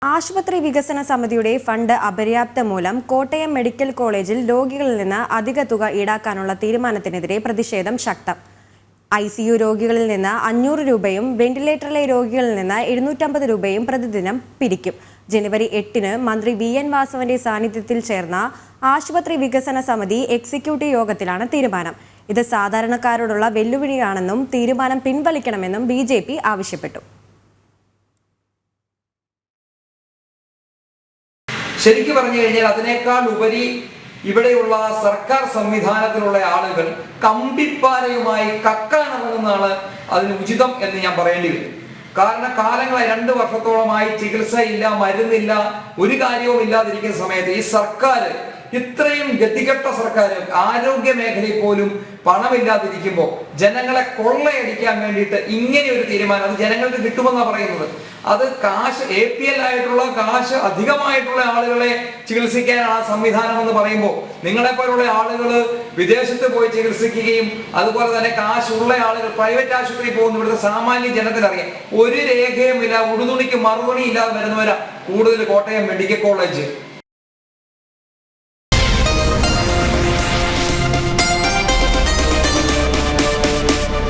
ആശുപത്രി വികസന സമിതിയുടെ ഫണ്ട് അപര്യാപ്തം മൂലം കോട്ടയം മെഡിക്കൽ കോളേജിൽ രോഗികളിൽ നിന്ന് അധിക തുക ഈടാക്കാനുള്ള തീരുമാനത്തിനെതിരെ പ്രതിഷേധം ശക്തം. ICU രോഗികളിൽ നിന്ന് 500 രൂപയും വെന്റിലേറ്ററിലെ രോഗികളിൽ നിന്ന് 750 രൂപയും പ്രതിദിനം പിരിക്കും. ജനുവരി 8-ന് മന്ത്രി VN വാസവന്റെ സാന്നിധ്യത്തിൽ ചേർന്ന ആശുപത്രി വികസന സമിതി എക്സിക്യൂട്ടീവ് യോഗത്തിലാണ് തീരുമാനം. ഇത് സാധാരണക്കാരോടുള്ള വെല്ലുവിളിയാണെന്നും തീരുമാനം പിൻവലിക്കണമെന്നും BJP ആവശ്യപ്പെട്ടു. ശരിക്കും പറഞ്ഞു കഴിഞ്ഞാൽ അതിനേക്കാൾ ഉപരി ഇവിടെയുള്ള സർക്കാർ സംവിധാനത്തിലുള്ള ആളുകൾ കമ്പിപ്പാരയുമായി കക്കാനിറങ്ങുന്നതാണ് അതിന് ഉചിതം എന്ന് ഞാൻ പറയേണ്ടി വരും. കാരണം കാലങ്ങളായി 2 വർഷത്തോളമായി ചികിത്സയില്ല, മരുന്നില്ല, ഒരു കാര്യവും ഇല്ലാതിരിക്കുന്ന സമയത്ത് ഈ സർക്കാർ ഇത്രയും ഗതികെട്ട സർക്കാർ ആരോഗ്യ മേഖലയിൽ പോലും പണമില്ലാതിരിക്കുമ്പോൾ ജനങ്ങളെ കൊള്ളയടിക്കാൻ വേണ്ടിയിട്ട് ഇങ്ങനെ ഒരു തീരുമാനം അത് ജനങ്ങൾക്ക് കിട്ടുമെന്നാണ് പറയുന്നത്. അത് കാശ് APL ആയിട്ടുള്ള കാശ് അധികമായിട്ടുള്ള ആളുകളെ ചികിത്സിക്കാനാണ് ആ സംവിധാനം എന്ന് പറയുമ്പോൾ നിങ്ങളെപ്പോലുള്ള ആളുകൾ വിദേശത്ത് പോയി ചികിത്സിക്കുകയും അതുപോലെ തന്നെ കാശുള്ള ആളുകൾ പ്രൈവറ്റ് ആശുപത്രിയിൽ പോകുന്ന ഇവിടുത്തെ സാമാന്യ ജനത്തിനറിയാം. ഒരു രേഖയുമില്ല, ഉടുതുണിക്ക് മറുതുണി ഇല്ലാതെ വരുന്നവരാ കൂടുതൽ കോട്ടയം മെഡിക്കൽ കോളേജ്.